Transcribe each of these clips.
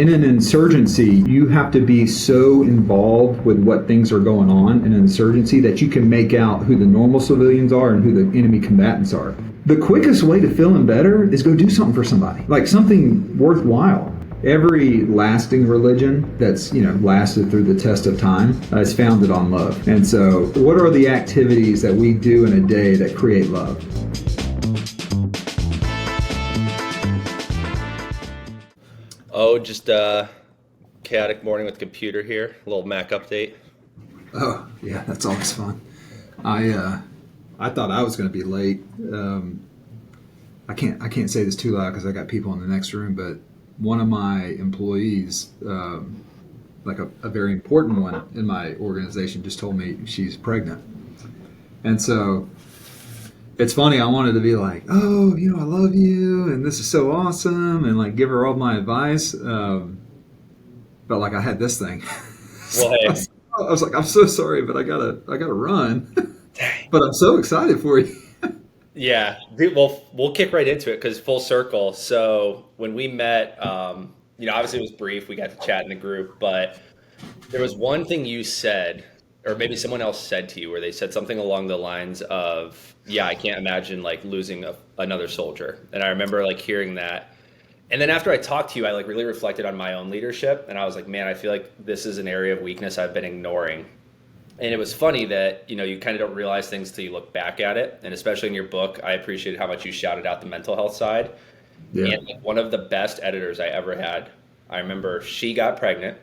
In an insurgency, you have to be so involved with what things are going on in an insurgency that you can make out who the normal civilians are and who the enemy combatants are. The quickest way to feeling better is go do something for somebody, like something worthwhile. Every lasting religion that's lasted through the test of time is founded on love. And so, what are the activities that we do in a day that create love? Oh, just a chaotic morning with the computer here. A little Mac update. Oh, yeah, that's always fun. I thought I was going to be late. I can't say this too loud because I got people in the next room, but one of my employees, like a very important one in my organization, just told me she's pregnant. And so it's funny, I wanted to be like, oh, I love you, and this is so awesome, and like give her all my advice. But like I had this thing. Well, hey. I was like, I'm so sorry, but I gotta run. But I'm so excited for you. Yeah, we'll kick right into it because full circle. So when we met, obviously it was brief. We got to chat in the group, but there was one thing you said, or maybe someone else said to you, where they said something along the lines of, "Yeah, I can't imagine like losing another soldier." And I remember like hearing that. And then after I talked to you, I like really reflected on my own leadership, and I was like, man, I feel like this is an area of weakness I've been ignoring. And it was funny that, you kind of don't realize things till you look back at it. And especially in your book, I appreciated how much you shouted out the mental health side. Yeah. And like, one of the best editors I ever had, I remember she got pregnant,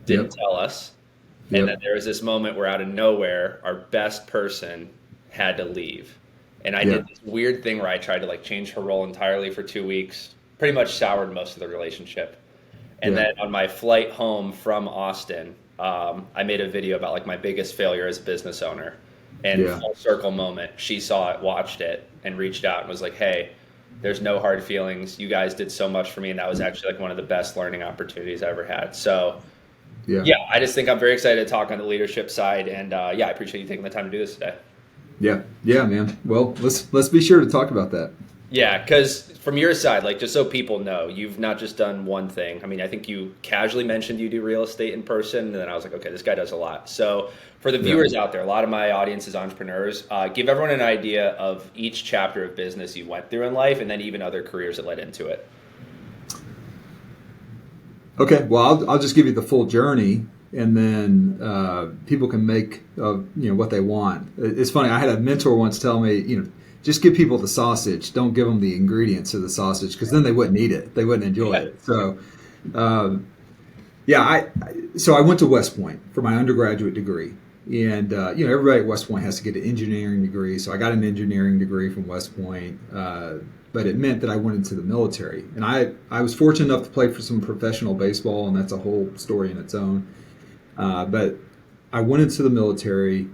didn't tell us. And then there was this moment where out of nowhere, our best person had to leave. And I did this weird thing where I tried to like change her role entirely for 2 weeks, pretty much soured most of the relationship. And then on my flight home from Austin, I made a video about like my biggest failure as a business owner, and full circle moment. She saw it, watched it, and reached out and was like, "Hey, there's no hard feelings. You guys did so much for me." And that was actually like one of the best learning opportunities I ever had. So I just think I'm very excited to talk on the leadership side. And I appreciate you taking the time to do this today. Yeah, man. Well, let's be sure to talk about that. Yeah, because from your side, like just so people know, you've not just done one thing. I mean, I think you casually mentioned you do real estate in person, and then I was like, okay, this guy does a lot. So for the viewers out there, a lot of my audience is entrepreneurs. Give everyone an idea of each chapter of business you went through in life, and then even other careers that led into it. Okay, well, I'll just give you the full journey, and then people can make what they want. It's funny. I had a mentor once tell me, just give people the sausage. Don't give them the ingredients of the sausage, because then they wouldn't eat it. They wouldn't enjoy it. So, I went to West Point for my undergraduate degree, and everybody at West Point has to get an engineering degree. So I got an engineering degree from West Point, but it meant that I went into the military, and I was fortunate enough to play for some professional baseball, and that's a whole story in its own. But I went into the military.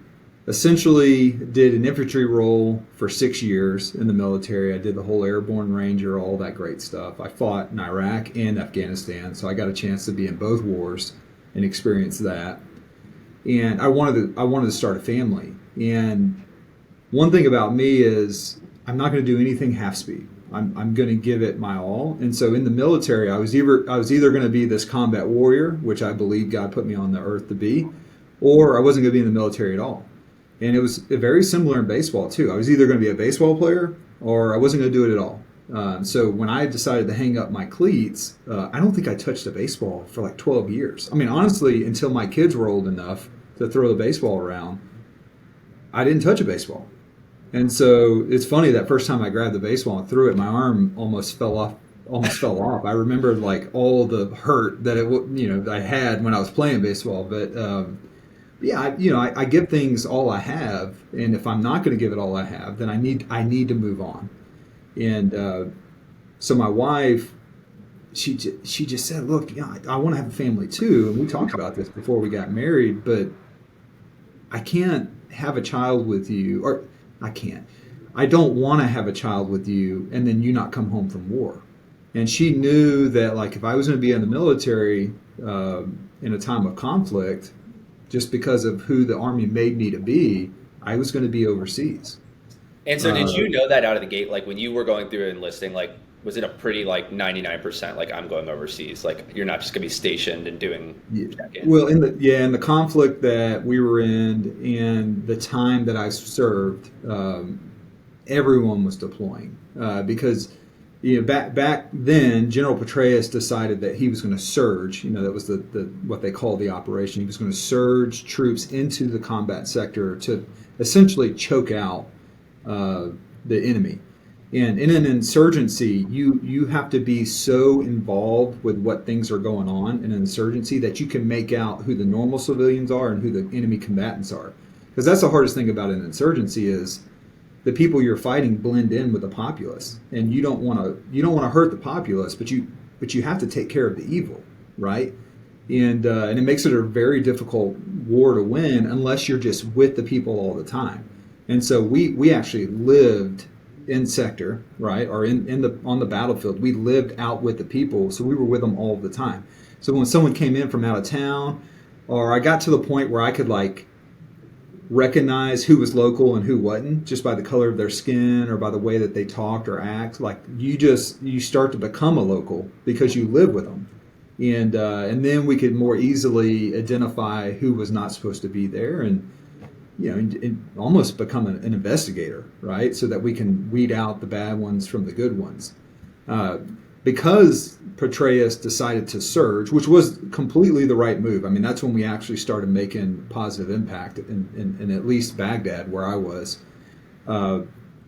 Essentially did an infantry role for 6 years in the military. I did the whole airborne ranger, all that great stuff. I fought in Iraq and Afghanistan, so I got a chance to be in both wars and experience that. And I wanted to start a family. And one thing about me is I'm not going to do anything half speed. I'm going to give it my all. And so in the military, I was either going to be this combat warrior, which I believe God put me on the earth to be, or I wasn't going to be in the military at all. And it was very similar in baseball, too. I was either going to be a baseball player or I wasn't going to do it at all. So when I decided to hang up my cleats, I don't think I touched a baseball for like 12 years. I mean, honestly, until my kids were old enough to throw the baseball around, I didn't touch a baseball. And so it's funny, that first time I grabbed the baseball and threw it, my arm almost fell off. I remember like all the hurt that I had when I was playing baseball. But I give things all I have, and if I'm not going to give it all I have, then I need to move on. And so my wife, she just said, look, I want to have a family too, and we talked about this before we got married, but I can't have a child with you, or I don't want to have a child with you and then you not come home from war. And she knew that like if I was going to be in the military in a time of conflict, just because of who the Army made me to be, I was going to be overseas. And so did you know that out of the gate, like when you were going through enlisting, like was it a pretty like 99%, like I'm going overseas, like you're not just gonna be stationed and doing Yeah. check-in? Well, in the conflict that we were in and the time that I served, everyone was deploying because back then General Petraeus decided that he was going to surge. That was the what they call the operation. He was going to surge troops into the combat sector to essentially choke out the enemy. And in an insurgency, you have to be so involved with what things are going on in an insurgency that you can make out who the normal civilians are and who the enemy combatants are. Because that's the hardest thing about an insurgency is the people you're fighting blend in with the populace, and you don't want to hurt the populace, but you have to take care of the evil, right? And it makes it a very difficult war to win unless you're just with the people all the time. And so we actually lived in sector, right, or on the battlefield. We lived out with the people, so we were with them all the time. So when someone came in from out of town, or I got to the point where I could like recognize who was local and who wasn't just by the color of their skin or by the way that they talked or act, like you start to become a local because you live with them, and then we could more easily identify who was not supposed to be there, and and almost become an investigator, right? So that we can weed out the bad ones from the good ones. Because Petraeus decided to surge, which was completely the right move. I mean, that's when we actually started making positive impact in at least Baghdad, where I was.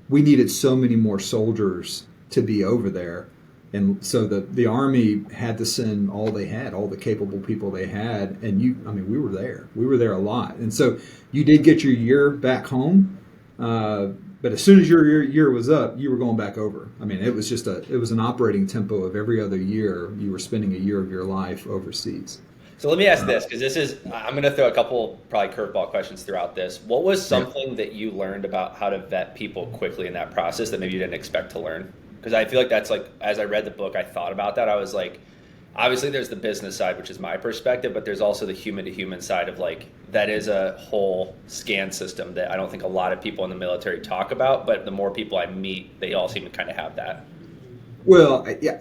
We needed so many more soldiers to be over there. And so the Army had to send all they had, all the capable people they had. And we were there. We were there a lot. And so you did get your year back home. But as soon as your year was up, you were going back over. I mean, it was an operating tempo of every other year. You were spending a year of your life overseas. So let me ask this, because I'm going to throw a couple probably curveball questions throughout this. What was something that you learned about how to vet people quickly in that process that maybe you didn't expect to learn? Because I feel like that's like, as I read the book, I thought about that. I was like, obviously there's the business side, which is my perspective, but there's also the human to human side of like, that is a whole scan system that I don't think a lot of people in the military talk about, but the more people I meet, they all seem to kind of have that. Well, yeah,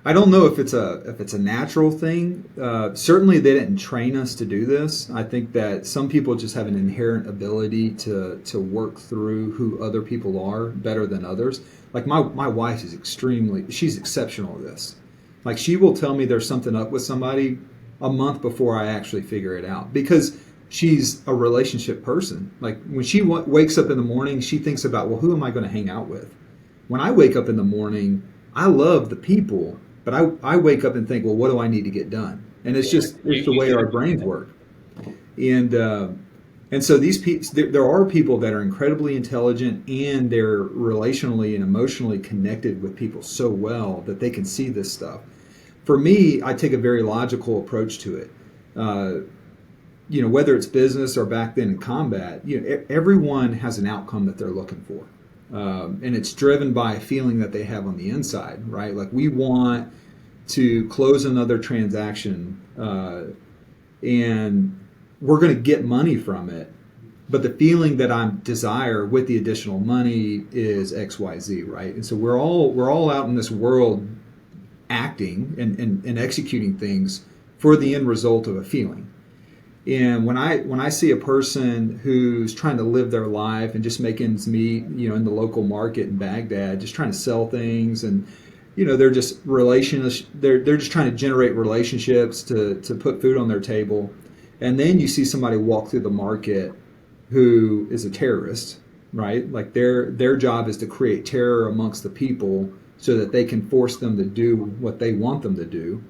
I don't know if it's a natural thing. Certainly they didn't train us to do this. I think that some people just have an inherent ability to work through who other people are better than others. Like my wife is she's exceptional at this. Like she will tell me there's something up with somebody a month before I actually figure it out because she's a relationship person. Like when she wakes up in the morning, she thinks about, well, who am I going to hang out with? When I wake up in the morning, I love the people, but I wake up and think, well, what do I need to get done? And it's the way our brains work. And so these people, there are people that are incredibly intelligent and they're relationally and emotionally connected with people so well that they can see this stuff. For me, I take a very logical approach to it. Whether it's business or back then in combat, everyone has an outcome that they're looking for. And it's driven by a feeling that they have on the inside, right? Like we want to close another transaction and we're going to get money from it. But the feeling that I desire with the additional money is X, Y, Z, right? And so we're all out in this world acting and executing things for the end result of a feeling. And when I see a person who's trying to live their life and just make ends meet, in the local market in Baghdad, just trying to sell things and they're just they're just trying to generate relationships to put food on their table. And then you see somebody walk through the market who is a terrorist, right? Like their job is to create terror amongst the people so that they can force them to do what they want them to do.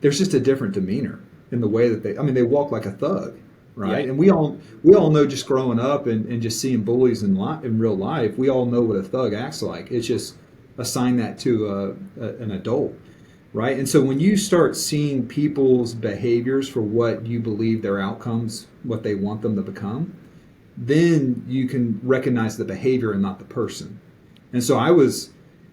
There's just a different demeanor in the way that they walk like a thug, right? Yeah. And we all know just growing up and just seeing bullies in real life, we all know what a thug acts like. It's just assign that to an adult, right? And so when you start seeing people's behaviors for what you believe their outcomes, what they want them to become, then you can recognize the behavior and not the person. And so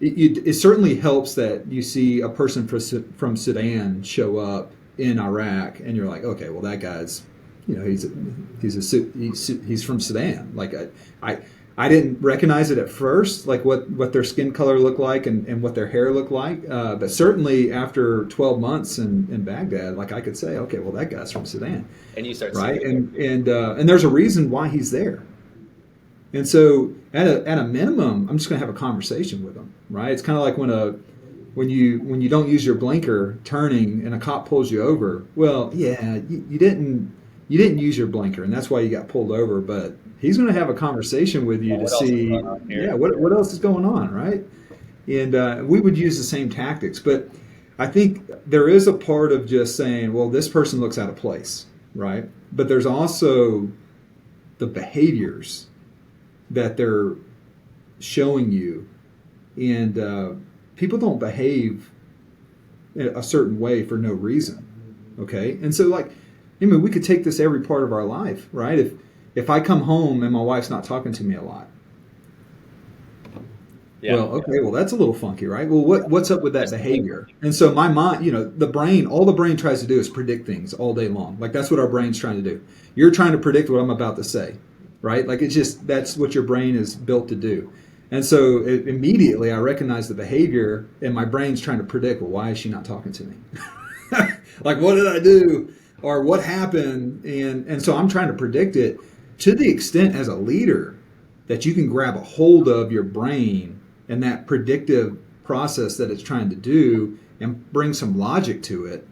it certainly helps that you see a person from Sudan show up in Iraq and you're like, okay, well that guy's, he's from Sudan. Like I didn't recognize it at first, like what their skin color looked like and what their hair looked like. But certainly after 12 months in Baghdad, like I could say, okay, well that guy's from Sudan, And you start seeing right? it. And there's a reason why he's there. And so at a minimum, I'm just going to have a conversation with him, right? It's kind of like when you don't use your blinker turning and a cop pulls you over. Well, yeah, you didn't use your blinker, and that's why you got pulled over. But he's going to have a conversation with you Well, to what else is see, going on yeah, here? what else is going on, right? And we would use the same tactics, but I think there is a part of just saying, well, this person looks out of place, right? But there's also the behaviors that they're showing you, and people don't behave in a certain way for no reason. Okay, and so like, I mean, we could take this every part of our life, right? If I come home and my wife's not talking to me a lot, Yeah. well, okay, well that's a little funky, right? Well, what's up with that behavior? And so my mind, the brain, all the brain tries to do is predict things all day long. Like that's what our brain's trying to do. You're trying to predict what I'm about to say, right? Like it's just that's what your brain is built to do. And so immediately I recognize the behavior, and my brain's trying to predict, well, why is she not talking to me? Like, what did I do? Or what happened? And so I'm trying to predict it to the extent as a leader that you can grab a hold of your brain and that predictive process that it's trying to do and bring some logic to it.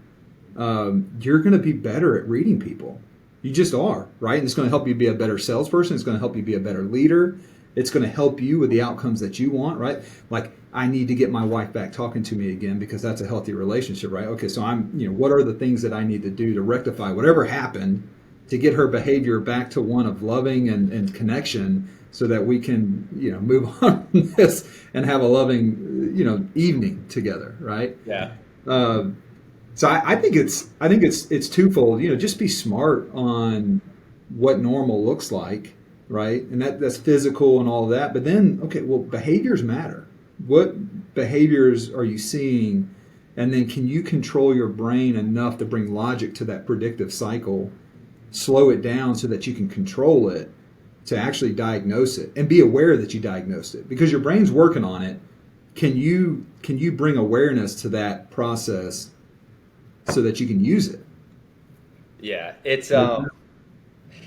You're going to be better at reading people. You just are, right? And it's going to help you be a better salesperson. It's going to help you be a better leader. It's going to help you with the outcomes that you want, right? Like, I need to get my wife back talking to me again because that's a healthy relationship, right? Okay, so what are the things that I need to do to rectify whatever happened to get her behavior back to one of loving and connection so that we can, move on from this and have a loving, evening together, right? Yeah. So I think it's twofold. Just be smart on what normal looks like, right? And that's physical and all of that. But then, okay, well, behaviors matter. What behaviors are you seeing? And then can you control your brain enough to bring logic to that predictive cycle, slow it down so that you can control it, to actually diagnose it and be aware that you diagnosed it because your brain's working on it. Can you bring awareness to that process so that you can use it? Yeah. It's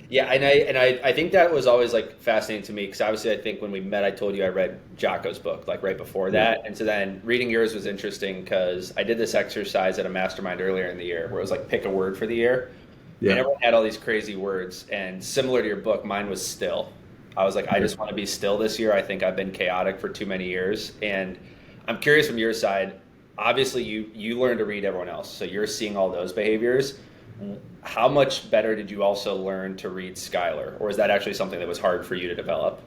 yeah, and I think that was always like fascinating to me because obviously I think when we met I told you I read Jocko's book like right before Yeah. that, and so then reading yours was interesting because I did this exercise at a mastermind earlier in the year where it was like pick a word for the year, and Yeah. everyone had all these crazy words, and similar to your book, mine was still. I was like, I Okay. just want to be still this year. I think I've been chaotic for too many years, and I'm curious from your side. Obviously, you learn to read everyone else, so you're seeing all those behaviors. How much better did you also learn to read Schuyler, or is that actually something that was hard for you to develop?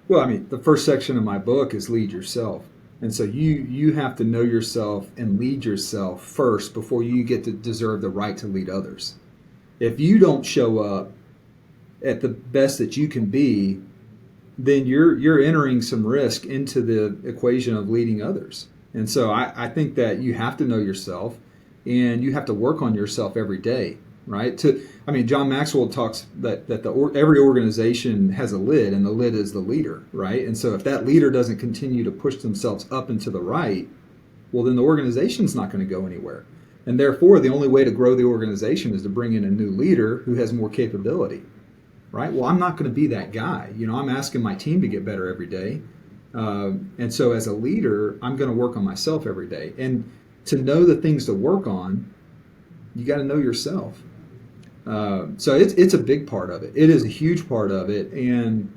Well, I mean, the first section of my book is lead yourself. And so you have to know yourself and lead yourself first before you get to deserve the right to lead others. If you don't show up at the best that you can be, then you're entering some risk into the equation of leading others. And so I think that you have to know yourself and you have to work on yourself every day, right? John Maxwell talks that every organization has a lid, and the lid is the leader, right? And so if that leader doesn't continue to push themselves up and to the right, well, then the organization's not going to go anywhere. And therefore, the only way to grow the organization is to bring in a new leader who has more capability, right? Well, I'm not going to be that guy. I'm asking my team to get better every day. And so as a leader, I'm going to work on myself every day. And to know the things to work on, you got to know yourself. So it's a big part of it. It is a huge part of it. And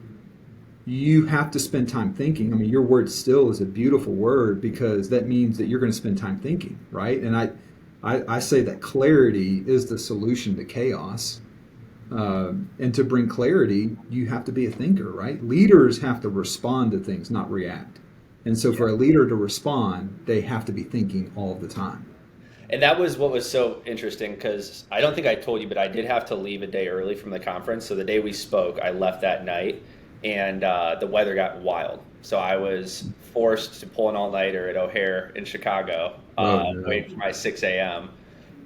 you have to spend time thinking. I mean, your word still is a beautiful word because that means that you're going to spend time thinking, right? And I say that clarity is the solution to chaos. And to bring clarity, you have to be a thinker, right? Leaders have to respond to things, not react. And so for a leader to respond, they have to be thinking all the time. And that was what was so interesting because I don't think I told you, but I did have to leave a day early from the conference. So the day we spoke, I left that night, and the weather got wild. So I was forced to pull an all-nighter at O'Hare in Chicago, Oh, no. waiting for my 6 a.m.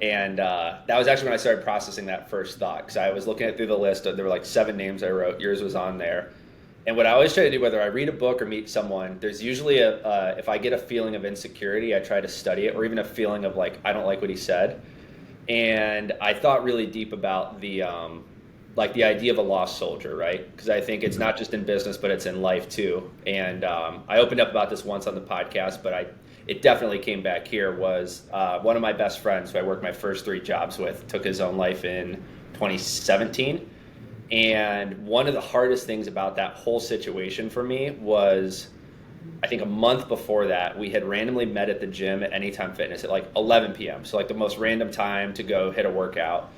And that was actually when I started processing that first thought because I was looking at through the list. There were like 7 names I wrote. Yours was on there. And what I always try to do, whether I read a book or meet someone, there's usually if I get a feeling of insecurity, I try to study it, or even a feeling of like, I don't like what he said. And I thought really deep about like the idea of a lost soldier, right? Because I think it's not just in business, but it's in life too. And I opened up about this once on the podcast, but it definitely came back here. Was one of my best friends who I worked my first 3 jobs with took his own life in 2017. And one of the hardest things about that whole situation for me was, I think a month before that, we had randomly met at the gym at Anytime Fitness at like 11 p.m. So like the most random time to go hit a workout.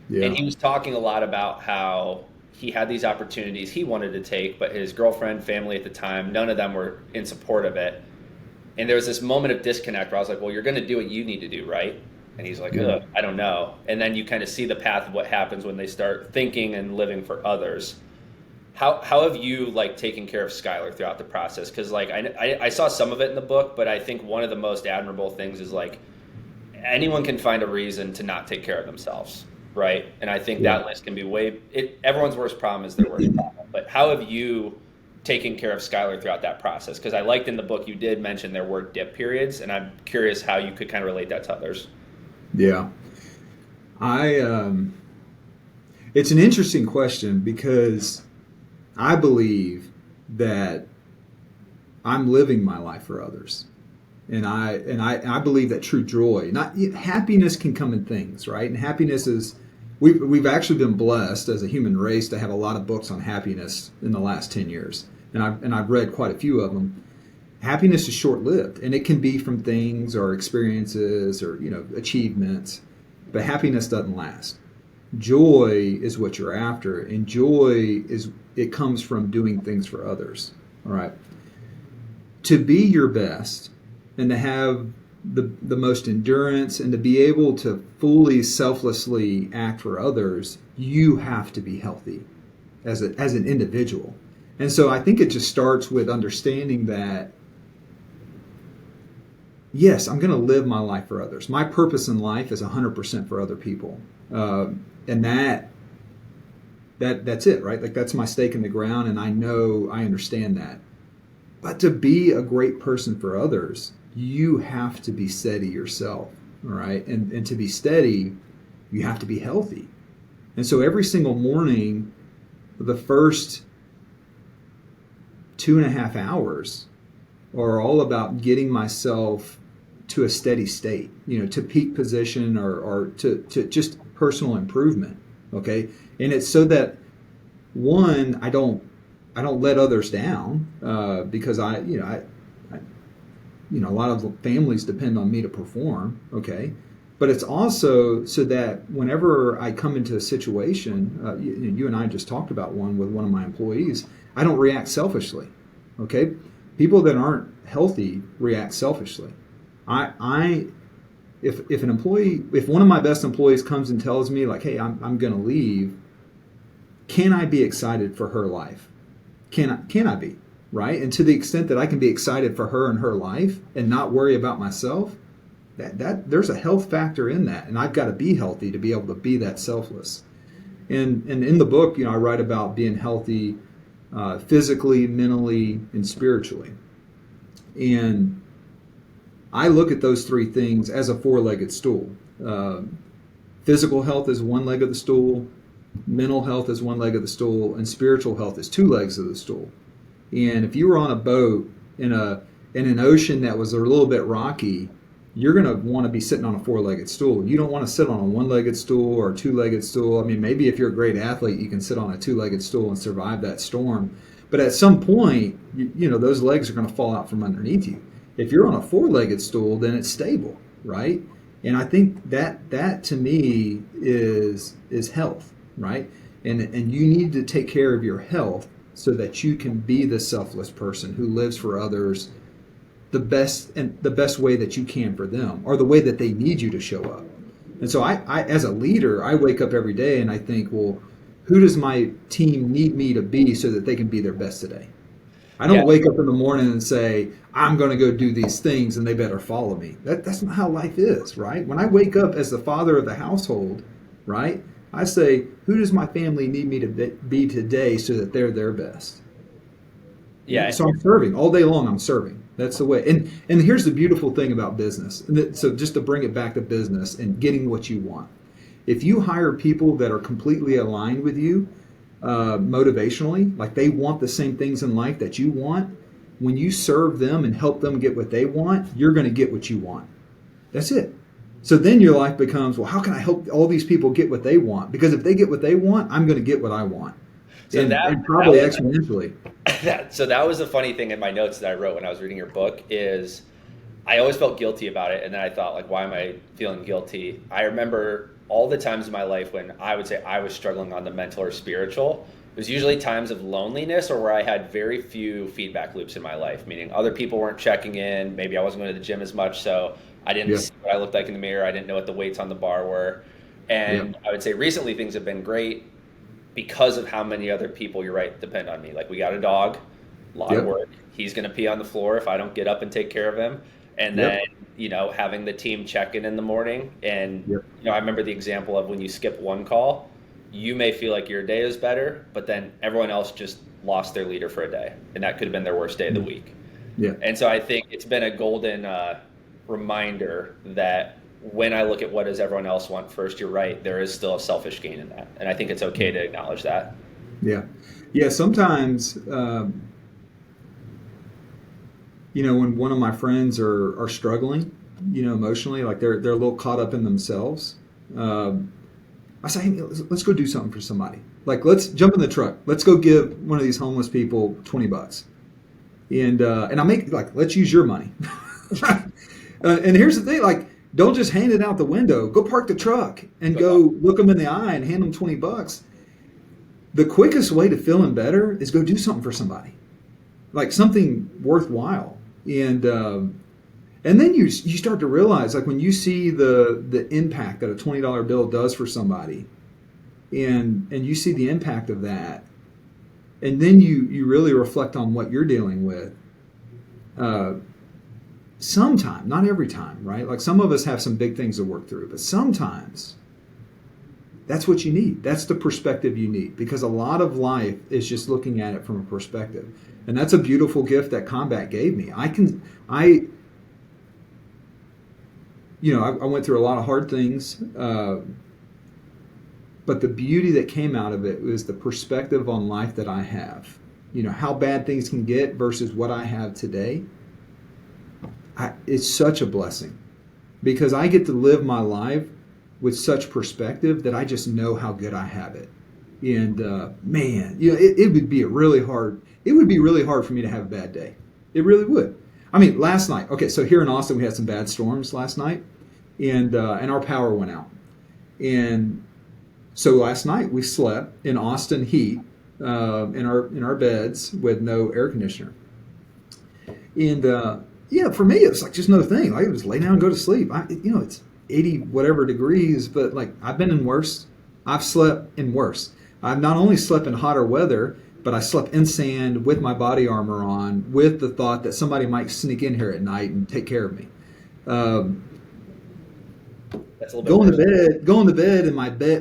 Yeah. And he was talking a lot about how he had these opportunities he wanted to take, but his girlfriend, family at the time, none of them were in support of it. And there was this moment of disconnect where I was like, well, you're going to do what you need to do, right? And he's like, ugh, I don't know. And then you kind of see the path of what happens when they start thinking and living for others. How have you like taken care of Schuyler throughout the process? Because like I saw some of it in the book, but I think one of the most admirable things is like anyone can find a reason to not take care of themselves, right? And I think that list can be everyone's worst problem is their worst problem. But how have you taken care of Schuyler throughout that process? Because I liked in the book you did mention there were dip periods, and I'm curious how you could kind of relate that to others. Yeah. It's an interesting question because I believe that I'm living my life for others. And I believe that true joy, not happiness can come in things, right? And happiness is, we've actually been blessed as a human race to have a lot of books on happiness in the last 10 years. And I've read quite a few of them. Happiness is short-lived, and it can be from things or experiences or, achievements, but happiness doesn't last. Joy is what you're after, and it comes from doing things for others. All right. To be your best and to have the most endurance and to be able to fully selflessly act for others, you have to be healthy as an individual. And so I think it just starts with understanding that, yes, I'm going to live my life for others. My purpose in life is 100% for other people. And that's it, right? Like that's my stake in the ground, and I understand that. But to be a great person for others, you have to be steady yourself, all right? And to be steady, you have to be healthy. And so every single morning, the first 2.5 hours are all about getting myself to a steady state, to peak position or to just personal improvement. Okay. And it's so that one, I don't let others down, because a lot of families depend on me to perform. Okay. But it's also so that whenever I come into a situation, you and I just talked about one with one of my employees, I don't react selfishly. Okay. People that aren't healthy react selfishly. If one of my best employees comes and tells me like, hey, I'm going to leave, can I be excited for her life? Can I be, right? And to the extent that I can be excited for her and her life and not worry about myself, that there's a health factor in that, and I've got to be healthy to be able to be that selfless. And in the book, I write about being healthy physically, mentally, and spiritually. And I look at those 3 things as a 4-legged stool. Physical health is one leg of the stool, mental health is one leg of the stool, and spiritual health is 2 legs of the stool. And if you were on a boat in an ocean that was a little bit rocky, you're going to want to be sitting on a 4-legged stool. You don't want to sit on a 1-legged stool or a 2-legged stool. I mean, maybe if you're a great athlete, you can sit on a 2-legged stool and survive that storm. But at some point, those legs are going to fall out from underneath you. If you're on a 4-legged stool, then it's stable, right? And I think that to me is health, right? And you need to take care of your health so that you can be the selfless person who lives for others the best way that you can for them, or the way that they need you to show up. And so I as a leader, I wake up every day and I think, well, who does my team need me to be so that they can be their best today? I don't wake up in the morning and say, I'm going to go do these things and they better follow me. That's not how life is, right? When I wake up as the father of the household, right, I say, who does my family need me to be today so that they're their best? Yeah. So I'm serving all day long. I'm serving. That's the way. And here's the beautiful thing about business. So just to bring it back to business and getting what you want. If you hire people that are completely aligned with you, motivationally, like they want the same things in life that you want, when you serve them and help them get what they want, you're going to get what you want. That's it. So then your life becomes, well, how can I help all these people get what they want? Because if they get what they want, I'm going to get what I want. So And probably exponentially. so that was the funny thing in my notes that I wrote when I was reading your book is I always felt guilty about it. And then I thought, like, why am I feeling guilty? I remember all the times in my life when I would say I was struggling on the mental or spiritual. It was usually times of loneliness or where I had very few feedback loops in my life, meaning other people weren't checking in. Maybe I wasn't going to the gym as much, so I didn't see what I looked like in the mirror. I didn't know what the weights on the bar were. And I would say recently things have been great because of how many other people, you're right, depend on me. Like we got a dog, a lot of work. He's going to pee on the floor if I don't get up and take care of him. And then, having the team check in the morning. And, I remember the example of when you skip one call, you may feel like your day is better, but then everyone else just lost their leader for a day. And that could have been their worst day of the week. Yeah. And so I think it's been a golden reminder that when I look at what does everyone else want first, you're right, there is still a selfish gain in that. And I think it's okay to acknowledge that. Yeah. Yeah. Sometimes, when one of my friends are struggling, emotionally, like they're a little caught up in themselves, I say, hey, let's go do something for somebody. Like, let's jump in the truck. Let's go give one of these homeless people $20. And I make, like, let's use your money. And here's the thing, like, don't just hand it out the window. Go park the truck and go look them in the eye and hand them $20. The quickest way to feeling better is go do something for somebody, like something worthwhile. And then you start to realize, like, when you see the impact that a $20 bill does for somebody, and you see the impact of that, and then you really reflect on what you're dealing with. Sometime, not every time, right? Like some of us have some big things to work through, but sometimes that's what you need. That's the perspective you need, because a lot of life is just looking at it from a perspective. And that's a beautiful gift that combat gave me. I went through a lot of hard things, but the beauty that came out of it was the perspective on life that I have. How bad things can get versus what I have today. It's such a blessing, because I get to live my life with such perspective that I just know how good I have it. And it would be really hard for me to have a bad day. It really would. I mean, last night, okay, so here in Austin we had some bad storms last night, and our power went out. And so last night we slept in Austin heat in our beds with no air conditioner. And for me, it was like just no thing. Like, I just lay down and go to sleep. It's 80 whatever degrees, but like I've been in worse. I've slept in worse. I've not only slept in hotter weather, but I slept in sand with my body armor on, with the thought that somebody might sneak in here at night and take care of me. That's a little bit going to bed in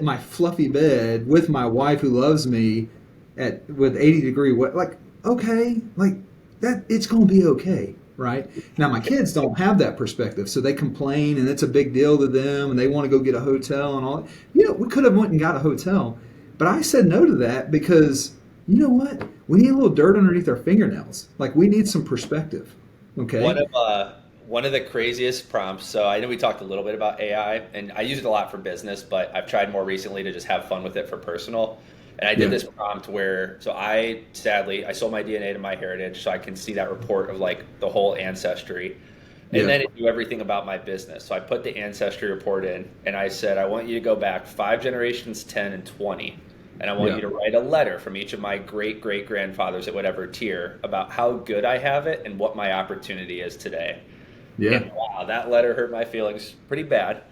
my fluffy bed with my wife who loves me with 80 degree weather. Like, okay, like that, it's going to be okay. Right? Now, my kids don't have that perspective, so they complain, and it's a big deal to them, and they want to go get a hotel and all. We could have went and got a hotel, but I said no to that because, you know what? We need a little dirt underneath our fingernails. Like, we need some perspective. Okay? One of the craziest prompts, so I know we talked a little bit about AI, and I use it a lot for business, but I've tried more recently to just have fun with it for personal. And I did this prompt where, so I sold my DNA to MyHeritage so I can see that report of like the whole ancestry. And then it knew everything about my business. So I put the ancestry report in and I said, I want you to go back 5 generations, 10 and 20. And I want you to write a letter from each of my great-great-grandfathers at whatever tier about how good I have it and what my opportunity is today. Yeah. And wow, that letter hurt my feelings pretty bad.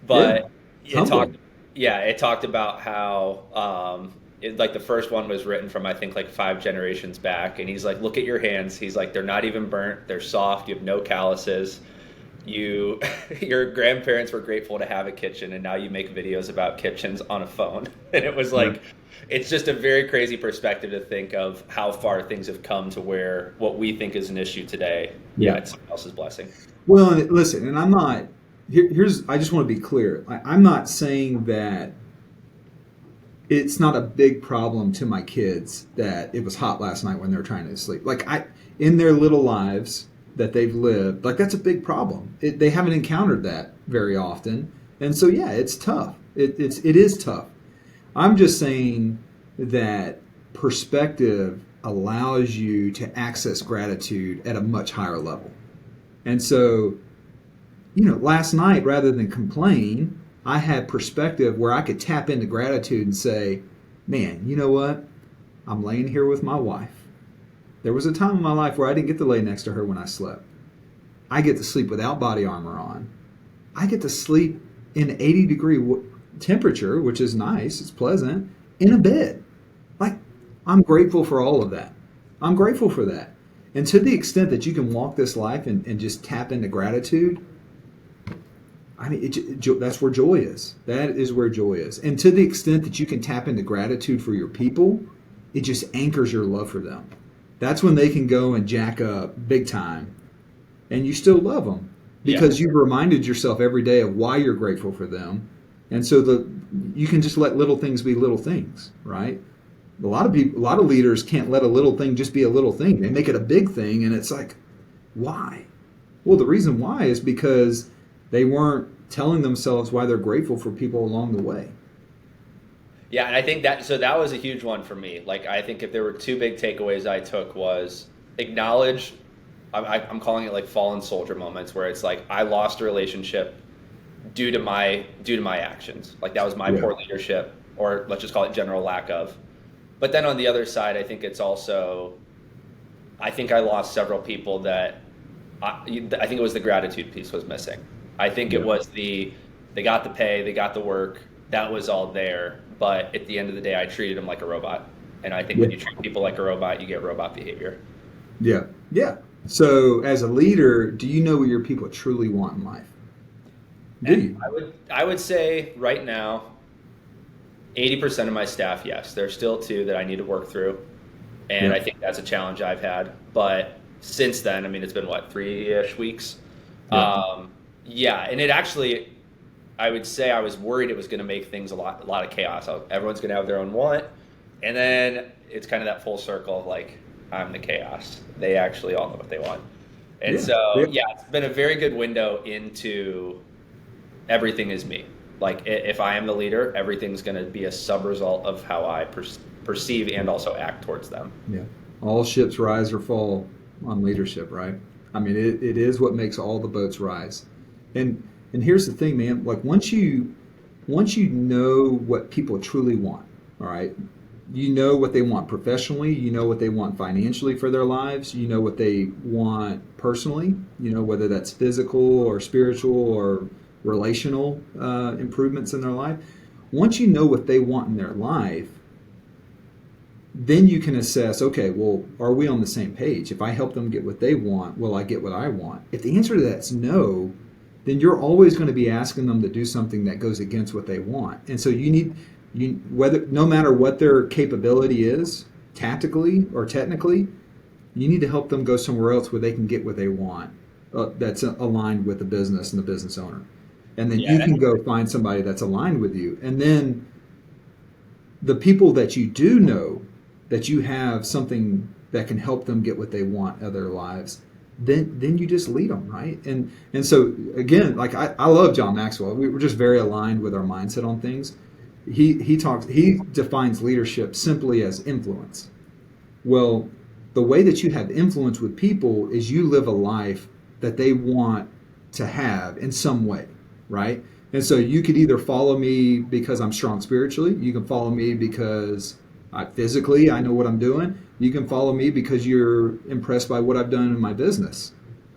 But it talked about how, like the first one was written from, I think, like 5 generations back. And he's like, look at your hands. He's like, they're not even burnt. They're soft. You have no calluses. you your grandparents were grateful to have a kitchen, and now you make videos about kitchens on a phone. And it was Right. like, it's just a very crazy perspective to think of how far things have come to where what we think is an issue today, yeah, Yeah. it's someone else's blessing. Well, and listen, and I'm not. Here's. I just want to be clear. I'm not saying that it's not a big problem to my kids that it was hot last night when they were trying to sleep. Like in their little lives that they've lived, like that's a big problem. They haven't encountered that very often, and so yeah, it's tough. It is tough. I'm just saying that perspective allows you to access gratitude at a much higher level. And so, last night, rather than complain, I had perspective where I could tap into gratitude and say, man, you know what? I'm laying here with my wife. There was a time in my life where I didn't get to lay next to her when I slept. I get to sleep without body armor on. I get to sleep in 80-degree temperature, which is nice, it's pleasant, in a bed. Like, I'm grateful for all of that. I'm grateful for that. And to the extent that you can walk this life and just tap into gratitude, I mean, that's where joy is. That is where joy is. And to the extent that you can tap into gratitude for your people, it just anchors your love for them. That's when they can go and jack up big time, and you still love them because you've reminded yourself every day of why you're grateful for them. And so you can just let little things be little things, right? A lot of leaders can't let a little thing just be a little thing. They make it a big thing, and it's like, why? Well, the reason why is because they weren't telling themselves why they're grateful for people along the way. Yeah, and I think that was a huge one for me. Like, I think if there were two big takeaways I took was acknowledge, I'm calling it like fallen soldier moments, where it's like I lost a relationship due to my actions. Like that was my poor leadership, or let's just call it general lack of. But then on the other side, I think it's also, I think I lost several people that I think it was the gratitude piece was missing. I think it was they got the pay, they got the work, that was all there. But at the end of the day, I treated them like a robot. And I think when you treat people like a robot, you get robot behavior. Yeah. Yeah. So as a leader, do you know what your people truly want in life? Do you? I would say right now, 80% of my staff, yes. There's still two that I need to work through. And I think that's a challenge I've had. But since then, I mean, it's been what, 3-ish weeks? Yeah. And it actually, I would say I was worried it was going to make things a lot of chaos. Everyone's going to have their own want. And then it's kind of that full circle of like, I'm the chaos. They actually all know what they want. And it's been a very good window into everything is me. Like if I am the leader, everything's going to be a sub-result of how I perceive and also act towards them. Yeah. All ships rise or fall on leadership, right? I mean, it is what makes all the boats rise. And here's the thing, man. Like once you know what people truly want, all right, you know what they want professionally, you know what they want financially for their lives, you know what they want personally, whether that's physical or spiritual or relational improvements in their life. Once you know what they want in their life, then you can assess, okay, well, are we on the same page? If I help them get what they want, will I get what I want? If the answer to that's no, then you're always going to be asking them to do something that goes against what they want. And so no matter what their capability is, tactically or technically, you need to help them go somewhere else where they can get what they want that's aligned with the business and the business owner. And then you can go find somebody that's aligned with you. And then the people that you do know that you have something that can help them get what they want in their lives, then you just lead them, right? And so again, like I love John Maxwell. We're just very aligned with our mindset on things. He defines leadership simply as influence. Well, the way that you have influence with people is you live a life that they want to have in some way, right? And so you could either follow me because I'm strong spiritually. You can follow me because physically I know what I'm doing. You can follow me because you're impressed by what I've done in my business,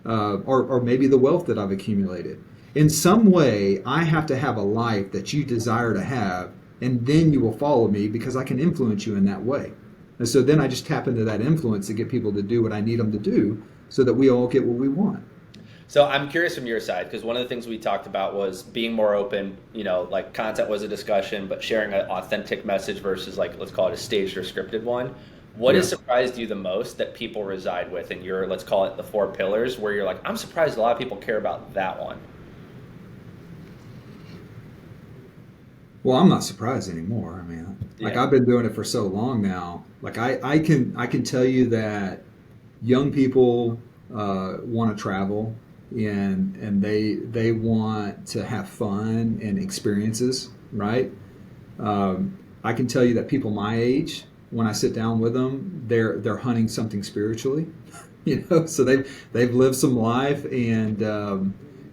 or maybe the wealth that I've accumulated. In some way, I have to have a life that you desire to have, and then you will follow me because I can influence you in that way. And so then I just tap into that influence to get people to do what I need them to do so that we all get what we want. So I'm curious from your side because one of the things we talked about was being more open. Like content was a discussion, but sharing an authentic message versus like let's call it a staged or scripted one. What has Yeah. surprised you the most that people reside with in your, let's call it the four pillars, where you're like, I'm surprised a lot of people care about that one. Well, I'm not surprised anymore. I mean, like Yeah. I've been doing it for so long now. Like I can tell you that young people want to travel and they want to have fun and experiences, right? I can tell you that people my age, when I sit down with them, they're hunting something spiritually, So they've lived some life and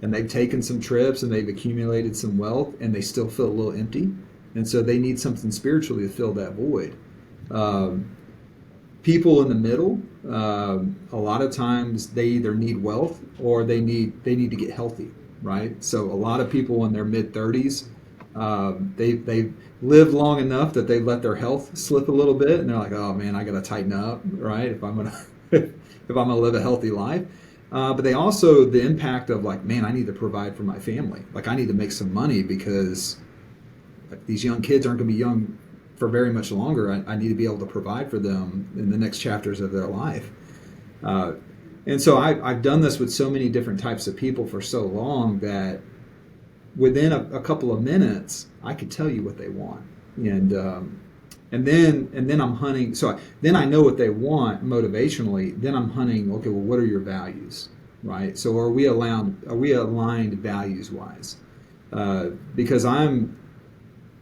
they've taken some trips and they've accumulated some wealth and they still feel a little empty, and so they need something spiritually to fill that void. Um, People in the middle, a lot of times they either need wealth or they need to get healthy, right? So a lot of people in their mid 30s, they've lived long enough that they let their health slip a little bit, and they're like, oh man, I got to tighten up, right? If I'm gonna if I'm gonna live a healthy life. But they also the impact of like, man, I need to provide for my family. Like I need to make some money because like, these young kids aren't going to be young for very much longer. I need to be able to provide for them in the next chapters of their life. Uh, and so I've done this with so many different types of people for so long that within a couple of minutes, I could tell you what they want. And then I'm hunting. Then I know what they want motivationally. Then I'm hunting. Okay, well, what are your values, right? So are we aligned values wise? Because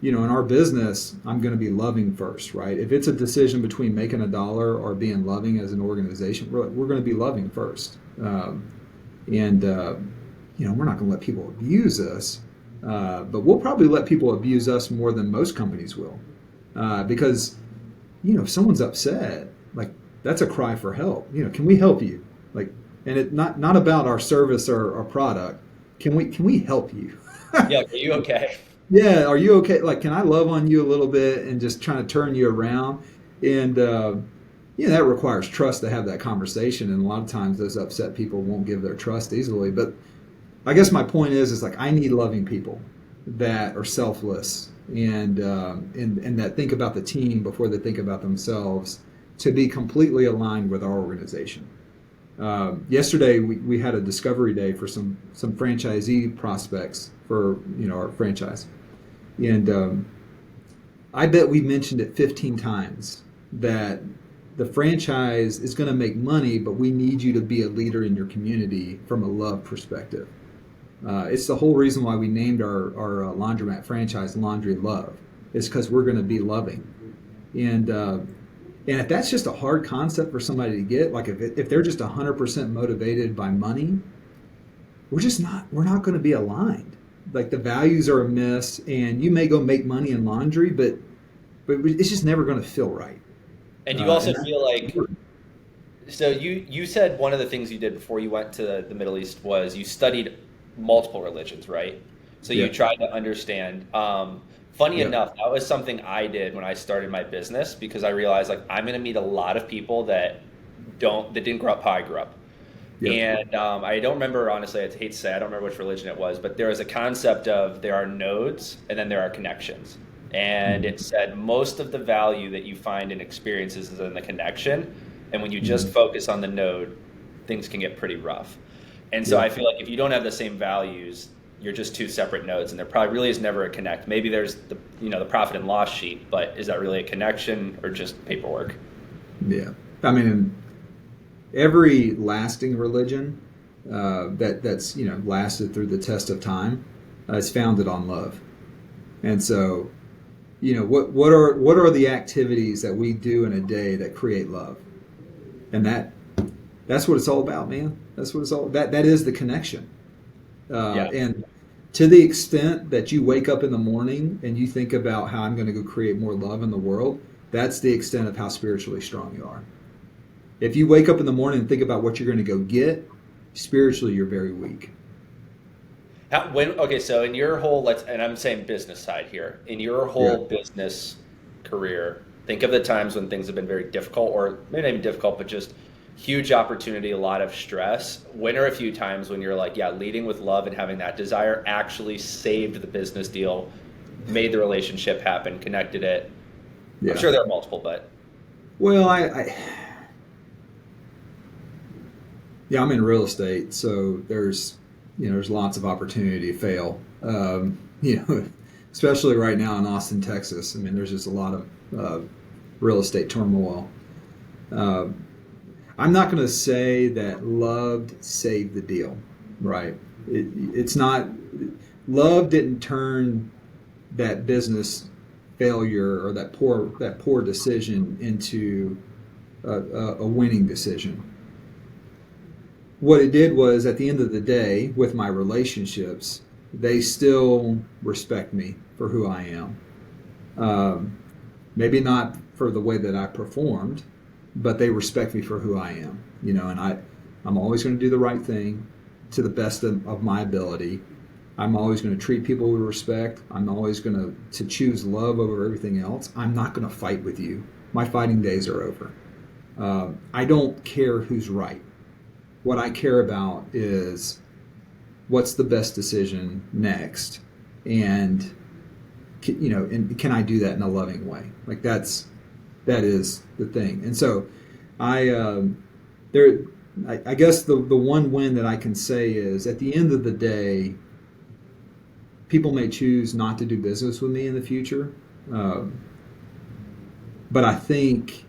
in our business, I'm going to be loving first, right? If it's a decision between making a dollar or being loving as an organization, we're going to be loving first. And we're not going to let people abuse us, but we'll probably let people abuse us more than most companies will, because if someone's upset, like that's a cry for help. Can we help you? Like, and it not about our service or our product. Can we help you? Yeah. Are you okay? Yeah, are you okay? Like, can I love on you a little bit and just trying to turn you around? And that requires trust to have that conversation. And a lot of times, those upset people won't give their trust easily. But I guess my point is like I need loving people that are selfless and that think about the team before they think about themselves to be completely aligned with our organization. Yesterday, we had a discovery day for some franchisee prospects for our franchise. And I bet we mentioned it 15 times that the franchise is going to make money, but we need you to be a leader in your community from a love perspective. It's the whole reason why we named our laundromat franchise Laundry Love. It's because we're going to be loving. And if that's just a hard concept for somebody to get, like if they're just 100% motivated by money, we're not going to be aligned. Like the values are amiss, and you may go make money in laundry, but it's just never going to feel right. And you also And that's feel like, important. so you said one of the things you did before you went to the Middle East was you studied multiple religions, right? So you Yeah, tried to understand. Funny yeah, enough, that was something I did when I started my business because I realized like I'm going to meet a lot of people that didn't grow up how I grew up. yep. And I don't remember, honestly, I hate to say, I don't remember which religion it was, but there was a concept of there are nodes and then there are connections. And Mhm, it said most of the value that you find in experiences is in the connection. And when you just mhm, focus on the node, things can get pretty rough. And so yeah. I feel like if you don't have the same values, you're just two separate nodes, and there probably really is never a connect. Maybe there's the profit and loss sheet, but is that really a connection or just paperwork? Yeah. I mean, every lasting religion that's lasted through the test of time is founded on love. And so, what are the activities that we do in a day that create love? And that's what it's all about, man. That's what it's all that is the connection. Yeah. And to the extent that you wake up in the morning and you think about how I'm going to go create more love in the world, that's the extent of how spiritually strong you are. If you wake up in the morning and think about what you're going to go get, spiritually you're very weak. Okay, so in your whole, and I'm saying business side here, in your Yeah. whole business career, think of the times when things have been very difficult, or maybe not even difficult, but just huge opportunity, a lot of stress. When are a few times when you're like, yeah, leading with love and having that desire actually saved the business deal, made the relationship happen, connected it? I'm Yeah. sure there are multiple, but Well, yeah, I'm in real estate, so there's lots of opportunity to fail. Especially right now in Austin, Texas. I mean, there's just a lot of real estate turmoil. Uh, I'm not going to say that loved saved the deal, right? It's not. Love didn't turn that business failure or that poor decision into a winning decision. What it did was, at the end of the day, with my relationships, they still respect me for who I am. Um, Maybe not for the way that I performed, but they respect me for who I am. And I'm always going to do the right thing to the best of my ability. I'm always going to treat people with respect. I'm always going to choose love over everything else. I'm not going to fight with you. My fighting days are over. I don't care who's right. What I care about is what's the best decision next, and and can I do that in a loving way? Like that is the thing. And so I there I guess the one win that I can say is, at the end of the day, people may choose not to do business with me in the future, um, but I think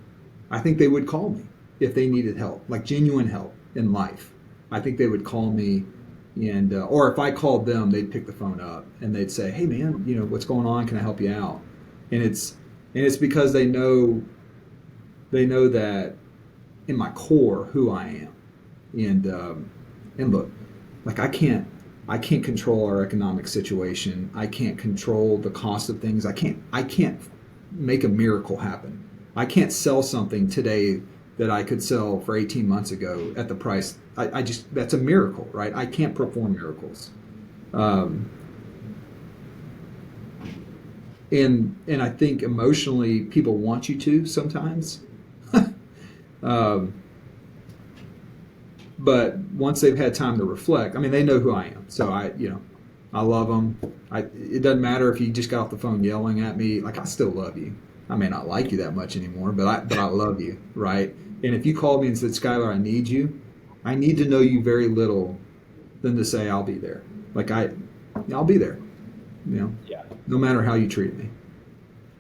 they would call me if they needed help, like genuine help in life. I think they would call me, and or if I called them, they'd pick the phone up and they'd say, "Hey, man, what's going on? Can I help you out?" And it's because they know that in my core who I am, and look, like I can't control our economic situation. I can't control the cost of things. I can't make a miracle happen. I can't sell something today that I could sell for 18 months ago at the price. I just, that's a miracle, right? I can't perform miracles. Um, and I think emotionally people want you to sometimes. um, but once they've had time to reflect, I mean, they know who I am. So I love them. It doesn't matter if you just got off the phone yelling at me. Like, I still love you. I may not like you that much anymore, but I love you, right? And if you called me and said, "Schuyler, I need you," I need to know you very little than to say I'll be there. Like, I'll be there. yeah. No matter how you treat me.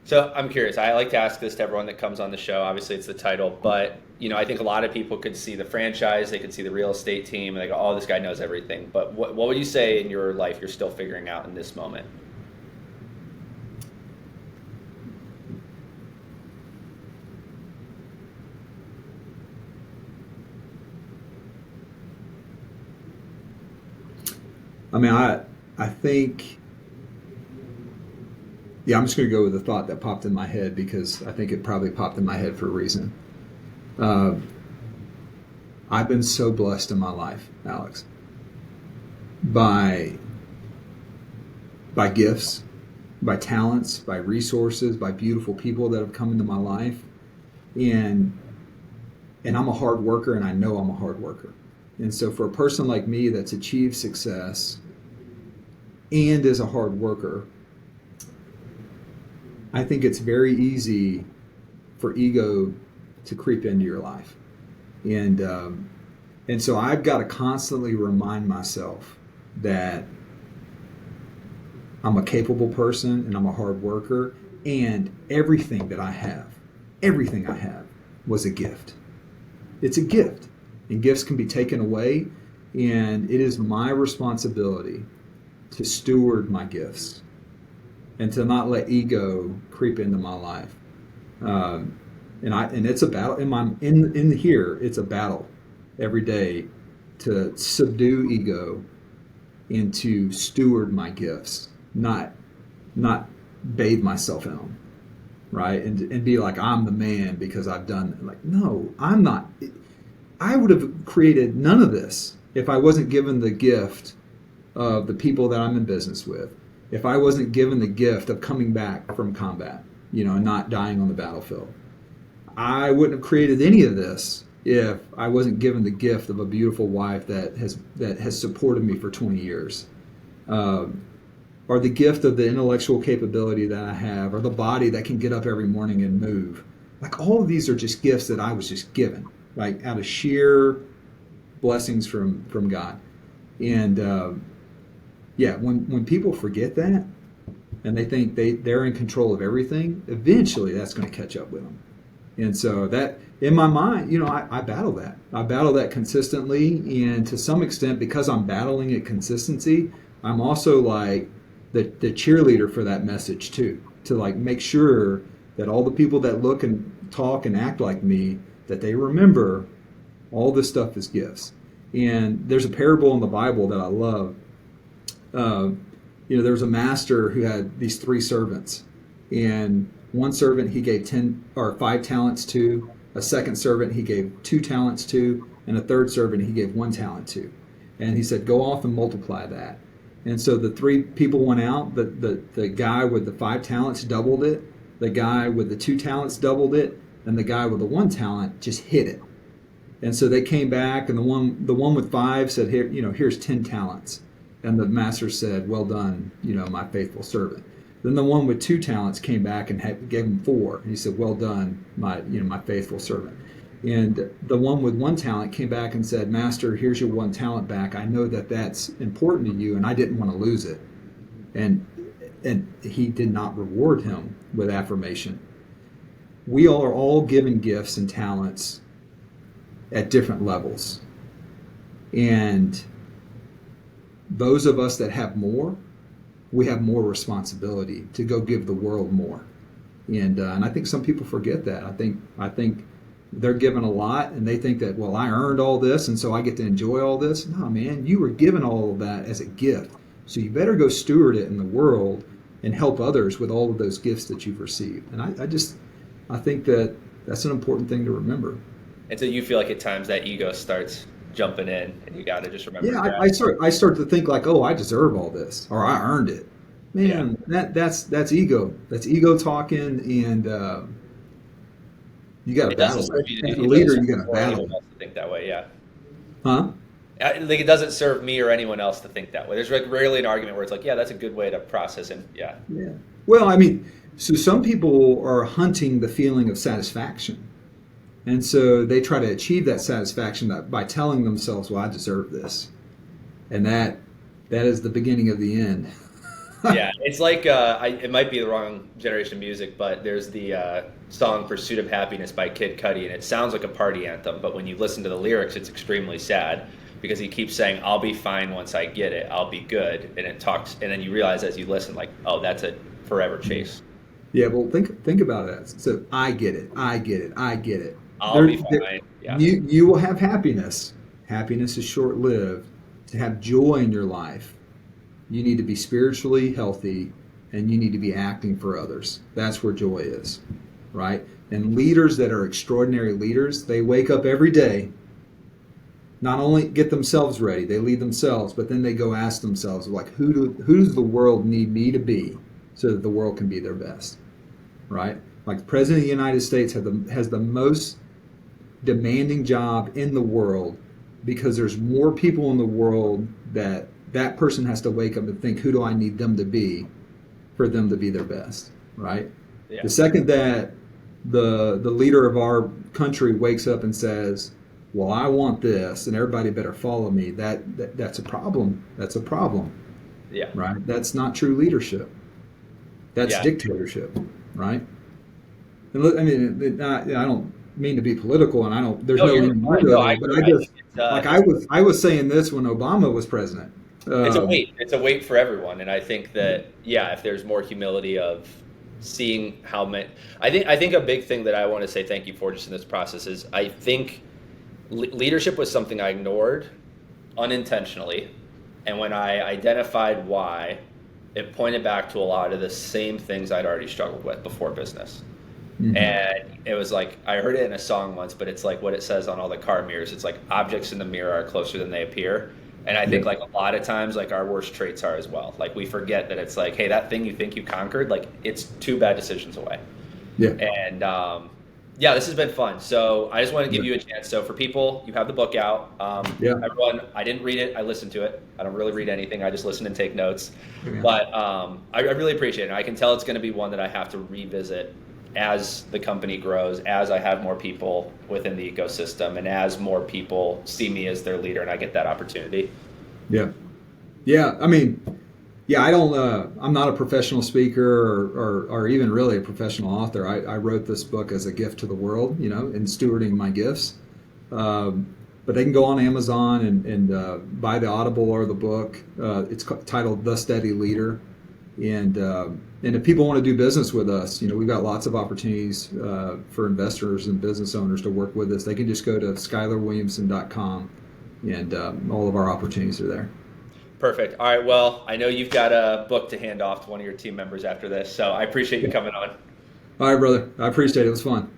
So I'm curious. I like to ask this to everyone that comes on the show. Obviously, it's the title, but I think a lot of people could see the franchise, they could see the real estate team, and they go, "Oh, this guy knows everything." But what would you say in your life you're still figuring out in this moment? I mean, I think, yeah, I'm just going to go with the thought that popped in my head, because I think it probably popped in my head for a reason. Uh, I've been so blessed in my life, Alex, by gifts, by talents, by resources, by beautiful people that have come into my life, and I'm a hard worker, and I know I'm a hard worker. And so for a person like me that's achieved success and is a hard worker, I think it's very easy for ego to creep into your life. And so I've got to constantly remind myself that I'm a capable person and I'm a hard worker, and everything I have was a gift. It's a gift, and gifts can be taken away, and it is my responsibility to steward my gifts and to not let ego creep into my life. And it's a battle in here. It's a battle every day to subdue ego and to steward my gifts, not bathe myself in them, right? And be like, I'm the man because I've done it. Like, no, I'm not. I would have created none of this if I wasn't given the gift of the people that I'm in business with, if I wasn't given the gift of coming back from combat, and not dying on the battlefield. I wouldn't have created any of this if I wasn't given the gift of a beautiful wife that has supported me for 20 years, or the gift of the intellectual capability that I have, or the body that can get up every morning and move. Like all of these are just gifts that I was just given, like out of sheer blessings from God. And yeah, when people forget that and they think they're in control of everything, eventually that's going to catch up with them. And so that in my mind, I battle that. I battle that consistently, and to some extent, because I'm battling it consistency, I'm also like the cheerleader for that message too. To like make sure that all the people that look and talk and act like me, that they remember all this stuff is gifts. And there's a parable in the Bible that I love. There was a master who had these 3 servants, and one servant he gave 10 or 5 talents to, a second servant he gave 2 talents to, and a third servant he gave 1 talent to. And he said, go off and multiply that. And so the 3 people went out. The guy with the 5 talents doubled it, the guy with the 2 talents doubled it, and the guy with the 1 talent just hit it. And so they came back, and the one with 5 said, here, here's 10 talents. And the master said, well done, my faithful servant. Then the one with 2 talents came back and gave him 4. And he said, well done, my faithful servant. And the one with 1 talent came back and said, master, here's your 1 talent back. I know that that's important to you, and I didn't want to lose it. And he did not reward him with affirmation. We are all given gifts and talents at different levels. And those of us that have more, we have more responsibility to go give the world more. And I think some people forget that. I think they're given a lot, and they think that, well, I earned all this, and so I get to enjoy all this. No, man, you were given all of that as a gift. So you better go steward it in the world and help others with all of those gifts that you've received. And I think that that's an important thing to remember. And so you feel like at times that ego starts jumping in, and you got to just remember. Yeah, I start to think like, oh, I deserve all this, or I earned it. Man, yeah. That's ego. That's ego talking, and you got to battle. As a leader, you got to battle. To think that way, yeah. Huh? Like it doesn't serve me or anyone else to think that way. There's like rarely an argument where it's like, yeah, that's a good way to process, and yeah. Yeah. Well, I mean, so some people are hunting the feeling of satisfaction. And so they try to achieve that satisfaction by telling themselves, well, I deserve this. And that is the beginning of the end. Yeah, it's like, it might be the wrong generation of music, but there's the song Pursuit of Happiness by Kid Cudi, and it sounds like a party anthem, but when you listen to the lyrics, it's extremely sad because he keeps saying, I'll be fine once I get it, I'll be good. And and then you realize as you listen, like, oh, that's a forever chase. Yeah, well, think about it. So I get it, I get it, I get it. I'll be fine. Yeah. You will have happiness. Happiness is short-lived. To have joy in your life, you need to be spiritually healthy, and you need to be acting for others. That's where joy is, right? And leaders that are extraordinary leaders, they wake up every day, not only get themselves ready, they lead themselves, but then they go ask themselves, like, who does the world need me to be so that the world can be their best, right? Like the President of the United States has the most demanding job in the world because there's more people in the world that person has to wake up and think, who do I need them to be for them to be their best, right? Yeah. The second that the leader of our country wakes up and says, well, I want this and everybody better follow me, that's a problem. That's a problem. Yeah. Right? That's not true leadership. That's dictatorship, right? And I mean, I don't mean to be political, and there's no reason to do it, but I just I was saying this when Obama was president. It's a weight for everyone, and I think that if there's more humility of seeing how many, I think a big thing that I want to say thank you for just in this process is I think leadership was something I ignored unintentionally, and when I identified why, it pointed back to a lot of the same things I'd already struggled with before business. Mm-hmm. And it was like, I heard it in a song once, but it's like what it says on all the car mirrors. It's like objects in the mirror are closer than they appear. And I think like a lot of times, like our worst traits are as well. Like we forget that it's like, hey, that thing you think you conquered, like it's 2 bad decisions away. Yeah. And Yeah, this has been fun. So I just want to give you a chance. So for people, you have the book out. Yeah. Everyone, I didn't read it. I listened to it. I don't really read anything. I just listen and take notes. Yeah. But I really appreciate it. I can tell it's going to be one that I have to revisit as the company grows, as I have more people within the ecosystem, and as more people see me as their leader and I get that opportunity. Yeah. Yeah. I mean, yeah, I don't. I'm not a professional speaker or even really a professional author. I wrote this book as a gift to the world, in stewarding my gifts. But they can go on Amazon and buy the Audible or the book. It's titled "The Steady Leader," and if people want to do business with us, we've got lots of opportunities for investors and business owners to work with us. They can just go to schuylerwilliamson.com, and all of our opportunities are there. Perfect. All right. Well, I know you've got a book to hand off to one of your team members after this, so I appreciate you coming on. All right, brother. I appreciate it. It was fun.